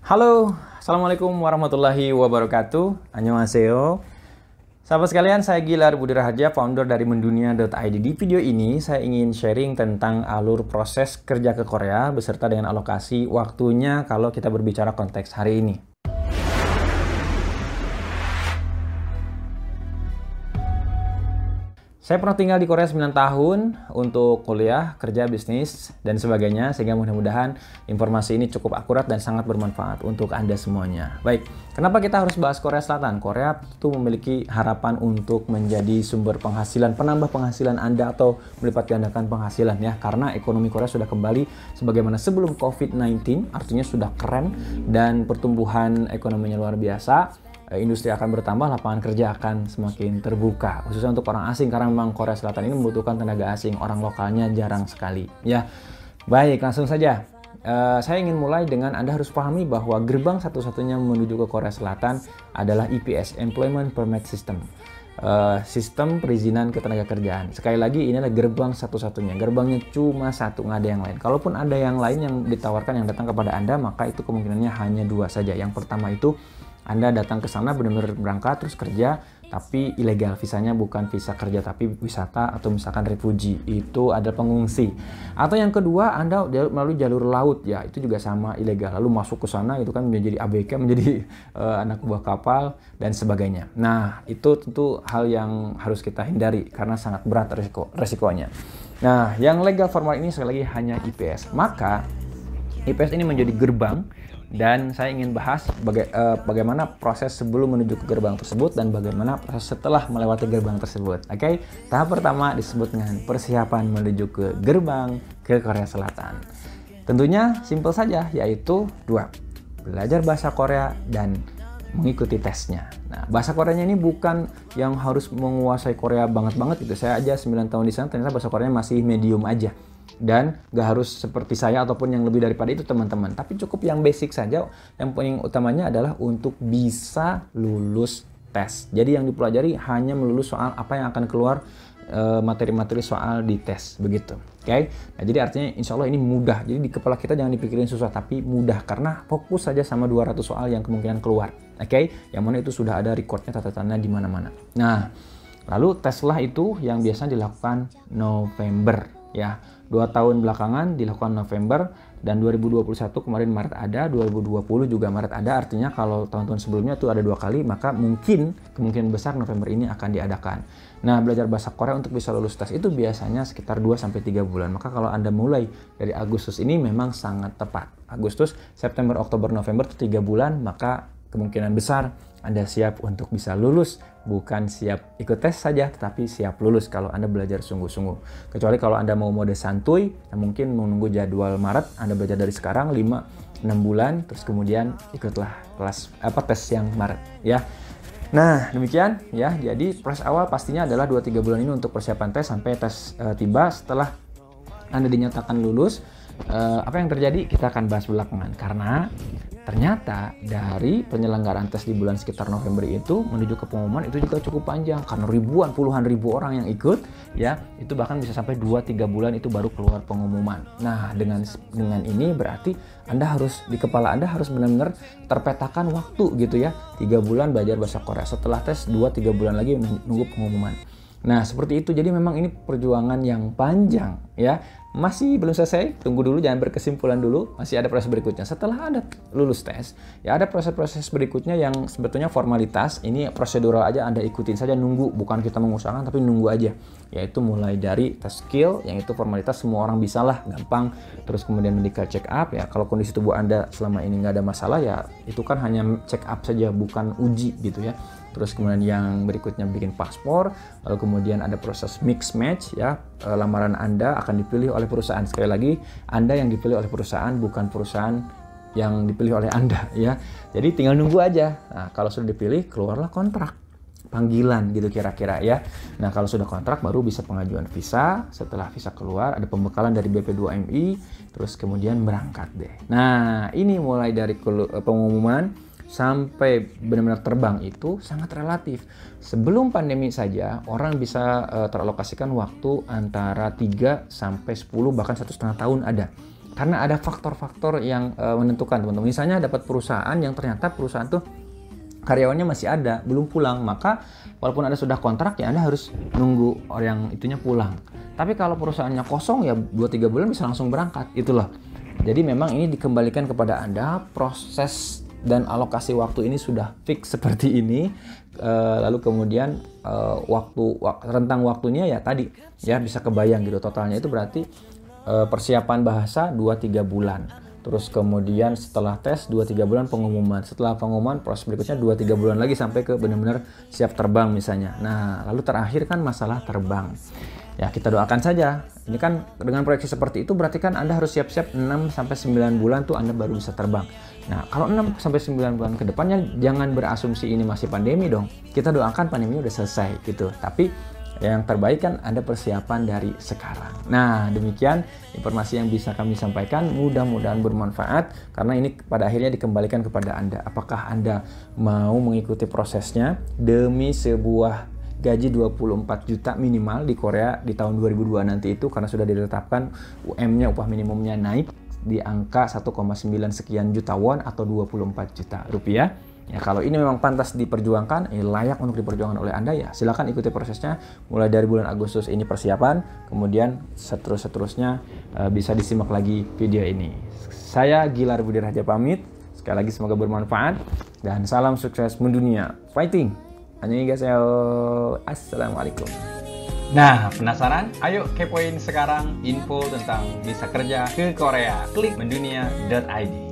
Halo, Assalamualaikum warahmatullahi wabarakatuh. Annyeonghaseyo. Sahabat sekalian, saya Gilar Budi Raharja, founder dari mendunia.id. Di video ini, saya ingin sharing tentang alur proses kerja ke Korea beserta dengan alokasi waktunya kalau kita berbicara konteks hari ini. Saya pernah tinggal di Korea 9 tahun untuk kuliah, kerja, bisnis, dan sebagainya, sehingga mudah-mudahan informasi ini cukup akurat dan sangat bermanfaat untuk Anda semuanya. Baik, kenapa kita harus bahas Korea Selatan? Korea itu memiliki harapan untuk menjadi sumber penghasilan, penambah penghasilan Anda atau melipat gandakan penghasilan ya, karena ekonomi Korea sudah kembali sebagaimana sebelum COVID-19, artinya sudah keren dan pertumbuhan ekonominya luar biasa. Industri akan bertambah, lapangan kerja akan semakin terbuka, khususnya untuk orang asing karena memang Korea Selatan ini membutuhkan tenaga asing, orang lokalnya jarang sekali. Ya, baik, langsung saja. Saya ingin mulai dengan Anda harus pahami bahwa gerbang satu-satunya menuju ke Korea Selatan adalah EPS, Employment Permit System. Sistem perizinan ketenaga kerjaan. Sekali lagi, ini adalah gerbang satu-satunya. Gerbangnya cuma satu, nggak ada yang lain. Kalaupun ada yang lain yang ditawarkan yang datang kepada Anda, maka itu kemungkinannya hanya dua saja. Yang pertama itu Anda datang ke sana benar-benar berangkat terus kerja, tapi ilegal, visanya bukan visa kerja tapi wisata atau misalkan refugee, itu ada pengungsi. Atau yang kedua, Anda melalui jalur laut ya, itu juga sama ilegal, lalu masuk ke sana itu kan menjadi ABK, menjadi anak buah kapal dan sebagainya. Nah, itu tentu hal yang harus kita hindari karena sangat berat resikonya. Nah, yang legal formal ini sekali lagi hanya IPS. Maka IPS ini menjadi gerbang. Dan saya ingin bahas bagaimana proses sebelum menuju ke gerbang tersebut dan bagaimana proses setelah melewati gerbang tersebut. Oke, tahap pertama disebut dengan persiapan menuju ke gerbang ke Korea Selatan. Tentunya simpel saja, yaitu dua, belajar bahasa Korea dan mengikuti tesnya. Nah, bahasa Koreanya ini bukan yang harus menguasai Korea banget gitu. Saya aja 9 tahun di sana ternyata bahasa Koreanya masih medium aja. Dan gak harus seperti saya ataupun yang lebih daripada itu teman-teman, tapi cukup yang basic saja. Yang paling utamanya adalah untuk bisa lulus tes. Jadi yang dipelajari hanya melulus soal apa yang akan keluar, materi-materi soal di tes, begitu. Oke? Nah, jadi artinya insya Allah ini mudah. Jadi di kepala kita jangan dipikirin susah, tapi mudah karena fokus saja sama 200 soal yang kemungkinan keluar. Oke? Yang mana itu sudah ada recordnya, catatannya di mana-mana. Nah, lalu teslah itu yang biasa dilakukan November ya. 2 tahun belakangan dilakukan November dan 2021 kemarin Maret ada, 2020 juga Maret ada. Artinya kalau tahun-tahun sebelumnya itu ada 2 kali, maka kemungkinan besar November ini akan diadakan. Nah, belajar bahasa Korea untuk bisa lulus tes itu biasanya sekitar 2-3 bulan. Maka kalau Anda mulai dari Agustus ini memang sangat tepat. Agustus, September, Oktober, November itu 3 bulan, maka kemungkinan besar Anda siap untuk bisa lulus, bukan siap ikut tes saja, tetapi siap lulus kalau Anda belajar sungguh-sungguh. Kecuali kalau Anda mau mode santuy, mungkin menunggu jadwal Maret, Anda belajar dari sekarang 5-6 bulan, terus kemudian ikutlah tes yang Maret ya. Nah, demikian ya. Jadi proses awal pastinya adalah 2-3 bulan ini untuk persiapan tes sampai tes tiba. Setelah Anda dinyatakan lulus, apa yang terjadi kita akan bahas belakangan karena ternyata dari penyelenggaraan tes di bulan sekitar November itu menuju ke pengumuman itu juga cukup panjang karena puluhan ribu orang yang ikut ya, itu bahkan bisa sampai 2-3 bulan itu baru keluar pengumuman. Nah, dengan ini berarti Anda harus di kepala Anda harus benar-benar terpetakan waktu gitu ya. 3 bulan belajar bahasa Korea, setelah tes 2-3 bulan lagi menunggu pengumuman. Nah, seperti itu. Jadi memang ini perjuangan yang panjang ya. Masih belum selesai, tunggu dulu, jangan berkesimpulan dulu, masih ada proses berikutnya. Setelah Anda lulus tes, ya ada proses-proses berikutnya yang sebetulnya formalitas, ini prosedural aja, Anda ikutin saja, nunggu, bukan kita mengusahakan tapi nunggu aja. Yaitu mulai dari tes skill, yang itu formalitas semua orang bisa lah, gampang. Terus kemudian medical check up, ya kalau kondisi tubuh Anda selama ini nggak ada masalah, ya itu kan hanya check up saja, bukan uji gitu ya. Terus kemudian yang berikutnya bikin paspor, lalu kemudian ada proses mix match ya, lamaran Anda akan dipilih oleh perusahaan. Sekali lagi, Anda yang dipilih oleh perusahaan, bukan perusahaan yang dipilih oleh Anda ya. Jadi tinggal nunggu aja. Nah, kalau sudah dipilih, keluarlah kontrak panggilan gitu kira-kira ya. Nah, kalau sudah kontrak baru bisa pengajuan visa. Setelah visa keluar, ada pembekalan dari BP2MI, terus kemudian berangkat deh. Nah, ini mulai dari pengumuman sampai benar-benar terbang itu sangat relatif. Sebelum pandemi saja orang bisa teralokasikan waktu antara 3 sampai 10 bahkan 1,5 tahun ada. Karena ada faktor-faktor yang menentukan, teman-teman. Misalnya dapat perusahaan yang ternyata perusahaan tuh karyawannya masih ada, belum pulang, maka walaupun Anda sudah kontrak ya Anda harus nunggu orang yang itunya pulang. Tapi kalau perusahaannya kosong ya 2-3 bulan bisa langsung berangkat, itulah. Jadi memang ini dikembalikan kepada Anda, proses dan alokasi waktu ini sudah fix seperti ini. Lalu kemudian rentang waktunya ya tadi ya bisa kebayang gitu, totalnya itu berarti persiapan bahasa 2-3 bulan. Terus kemudian setelah tes 2-3 bulan pengumuman. Setelah pengumuman proses berikutnya 2-3 bulan lagi sampai ke benar-benar siap terbang misalnya. Nah, lalu terakhir kan masalah terbang. Ya, kita doakan saja. Ini kan dengan proyeksi seperti itu berarti kan Anda harus siap-siap 6-9 bulan tuh Anda baru bisa terbang. Nah, kalau 6-9 bulan ke depannya jangan berasumsi ini masih pandemi dong. Kita doakan pandeminya udah selesai gitu. Tapi yang terbaik kan Anda persiapan dari sekarang. Nah, demikian informasi yang bisa kami sampaikan. Mudah-mudahan bermanfaat karena ini pada akhirnya dikembalikan kepada Anda. Apakah Anda mau mengikuti prosesnya demi sebuah gaji 24 juta minimal di Korea di tahun 2002 nanti itu, karena sudah ditetapkan UM-nya, upah minimumnya naik di angka 1,9 sekian juta won atau 24 juta rupiah. Ya, kalau ini memang pantas diperjuangkan, layak untuk diperjuangkan oleh Anda, ya silakan ikuti prosesnya. Mulai dari bulan Agustus ini persiapan, kemudian seterusnya bisa disimak lagi video ini. Saya Gilar Budi Raja pamit. Sekali lagi semoga bermanfaat dan salam sukses mendunia. Fighting. Annyeonghaseyo. Assalamualaikum. Nah, penasaran? Ayo kepoin sekarang info tentang bisa kerja ke Korea. Klik mendunia.id.